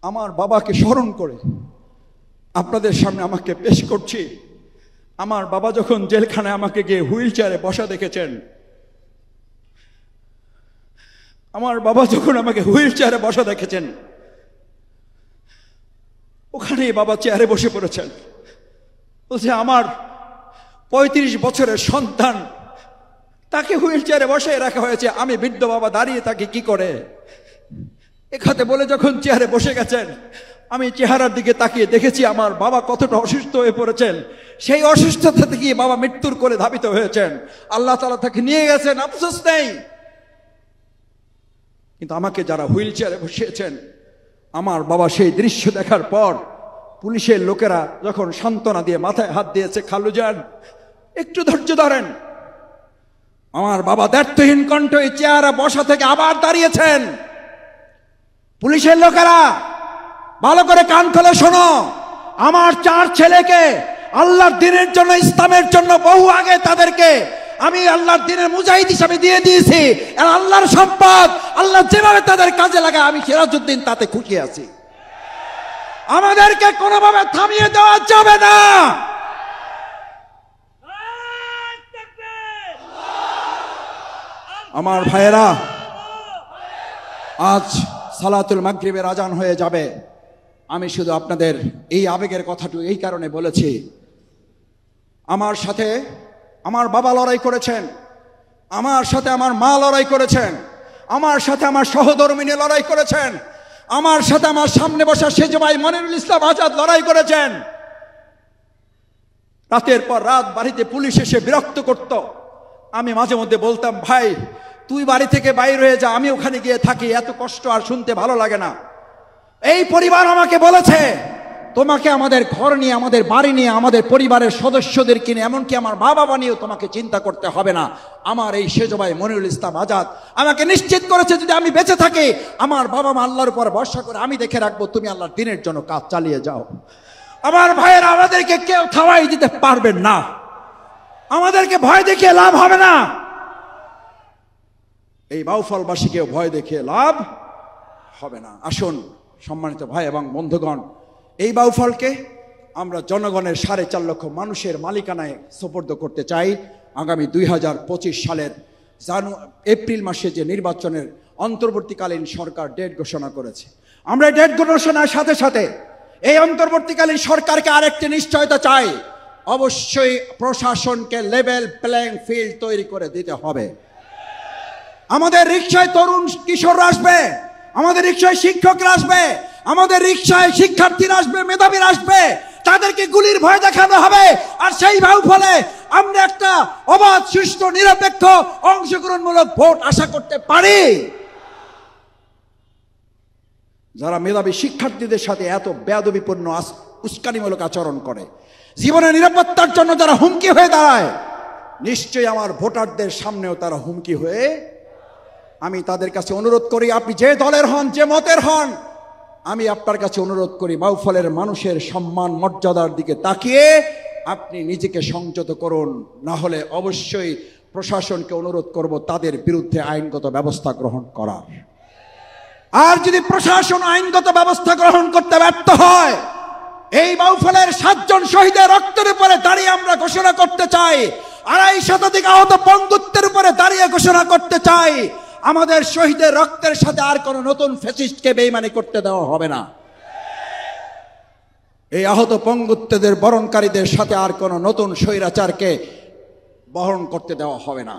আমার বাবাকে স্মরণ করে আপনাদের সামনে আমাকে পেশ করছি। আমার বাবা যখন জেলখানায় আমাকে গিয়ে হুইল চেয়ারে বসা দেখেছেন, আমার বাবা যখন আমাকে হুইল চেয়ারে বসা দেখেছেন, ওখানেই বাবা চেয়ারে বসে পড়েছেন। বলছে আমার 35 বছরের সন্তান, তাকে হুইল চেয়ারে বসে রাখা হয়েছে, আমি বৃদ্ধ বাবা দাঁড়িয়ে থাকি কি করে? এখানে বলে যখন চেয়ারে বসে গেছেন, আমি চেহারার দিকে তাকিয়ে দেখেছি আমার বাবা কতটা অসুস্থ হয়ে পড়েছেন। সেই অসুস্থতা থেকে বাবা মৃত্যুর কোলে ধাবিত হয়েছেন। আল্লাহ তাআলা তাকে নিয়ে গেছেন, আফসোস নেই। কিন্তু আমাকে যারা হুইল চেয়ারে বসিয়েছেন, আমার বাবা সেই দৃশ্য দেখার পর পুলিশের লোকেরা যখন সান্ত্বনা দিয়ে মাথায় হাত দিয়েছে, খালু যান একটু ধৈর্য ধরেন, আমার বাবা দ্ব্যর্থহীন কণ্ঠ এই চেয়ারে বসা থেকে আবার দাঁড়িয়েছেন। পুলিশের লোকেরা ভালো করে কান খুলে শোনো, আমার 4 ছেলেকে আল্লাহর দ্বীনের জন্য, ইসলামের জন্য বহু আগে তাদেরকে আমি আল্লাহর দ্বীনের মুজাহিদ হিসাবে দিয়ে দিয়েছি। আর আল্লাহর সম্পদ আল্লাহ যেভাবে তাদের কাজে লাগায় আমি সিরাজউদ্দিন তাতে খুশি আছি। আমাদেরকে কোনোভাবে থামিয়ে দেওয়া যাবে না। আমার ভাইয়েরা, আজ সালাতুল মাগরিবের আজান হয়ে যাবে। আমি শুধু আপনাদের এই আবেগের কথাটু এই কারণে বলেছি, আমার সাথে আমার বাবা লড়াই করেছেন, আমার সাথে আমার মা লড়াই করেছেন, আমার সাথে আমার সহধর্মিনী লড়াই করেছেন, আমার সাথে আমার সামনে বসা সেজ ভাই মনিরুল ইসলাম আজাদ লড়াই করেছেন। রাতের পর রাত বাড়িতে পুলিশ এসে বিরক্ত করত। আমি মাঝে মধ্যে বলতাম, ভাই তুই বাড়ি থেকে বাইরে হয়ে যা, আমি ওখানে গিয়ে থাকি, এত কষ্ট আর শুনতে ভালো লাগে না। এই পরিবার আমাকে বলেছে, তোমাকে আমাদের ঘর নিয়ে, আমাদের বাড়ি নিয়ে, আমাদের পরিবারের সদস্যদের কিনে, এমনকি আমার বাবা বানিয়েও তোমাকে চিন্তা করতে হবে না। আমার এই সেজ ভাই মনিরুল ইসলাম আজাদ আমাকে নিশ্চিত করেছে, যদি আমি বেঁচে থাকি আমার বাবা মা আল্লাহর উপর ভরসা করে আমি দেখে রাখবো, তুমি আল্লাহর দ্বীনের জন্য কাজ চালিয়ে যাও। আমার ভাইয়েরা, আমাদেরকে কেউ থামাই দিতে পারবেন না, আমাদেরকে ভয় দেখিয়ে লাভ হবে না। এই বাউফলবাসীকেও ভয় দেখিয়ে লাভ হবে না। আসুন সম্মানিত ভাই এবং বন্ধুগণ, এই বাউফলকে আমরা জনগণের 4.5 লক্ষ মানুষের মালিকানায় সুপর্দ করতে চাই। আগামী 2025 সালের এপ্রিল মাসে যে নির্বাচনের অন্তর্বর্তীকালীন সরকার ডেট ঘোষণা করেছে, আমরা ডেট ঘোষণার সাথে সাথে এই অন্তর্বর্তীকালীন সরকারকে আরেকটি নিশ্চয়তা চাই, অবশ্যই প্রশাসনকে লেভেল প্লেইং ফিল্ড তৈরি করে দিতে হবে। আমাদের রিকশায় তরুণ কিশোররা আসবে, আমাদের রিকশায় শিক্ষকরা আসবে, আমাদের রিকশায় শিক্ষার্থীরা আসবে, মেধাবীরা আসবে, তাদেরকে গুলির ভয় দেখানো হবে। আর সেই ফলে আমরা একটা অবাধ, সুষ্ঠু, নিরপেক্ষ, অংশগ্রহণমূলক ভোট আশা করতে পারি। যারা মেধাবী শিক্ষার্থীদের সাথে এত বেয়াদবিপূর্ণ উস্কানিমূলক আচরণ করে, জীবনের নিরাপত্তার জন্য যারা হুমকি হয়ে দাঁড়ায়, নিশ্চয়ই আমার ভোটারদের সামনেও তারা হুমকি হয়ে। আমি তাদের কাছে অনুরোধ করি, আপনি যে দলের হন, যে মতের হন, আমি আপনার কাছে অনুরোধ করি, বাউফলের মানুষের সম্মান মর্যাদার দিকে তাকিয়ে আপনি নিজেকে সংযত করুন। না হলে অবশ্যই প্রশাসনকে অনুরোধ করব তাদের বিরুদ্ধে আইনগত ব্যবস্থা গ্রহণ করার। আর যদি প্রশাসন আইনগত ব্যবস্থা গ্রহণ করতে ব্যর্থ হয়, এই বাউফলের 7 জন শহীদের রক্তের উপরে দাঁড়িয়ে আমরা ঘোষণা করতে চাই, 2.5 শতাধিক আহত পঙ্গুত্বের উপরে দাঁড়িয়ে ঘোষণা করতে চাই, আমাদের শহীদের রক্তের সাথে আর কোন নতুন ফ্যাসিস্টকে বেঈমানি করতে দেওয়া হবে না। এই আহত পঙ্গুত্বদের বরণকারীদের সাথে আর কোন নতুন স্বৈরাচারকে বহন করতে দেওয়া হবে না।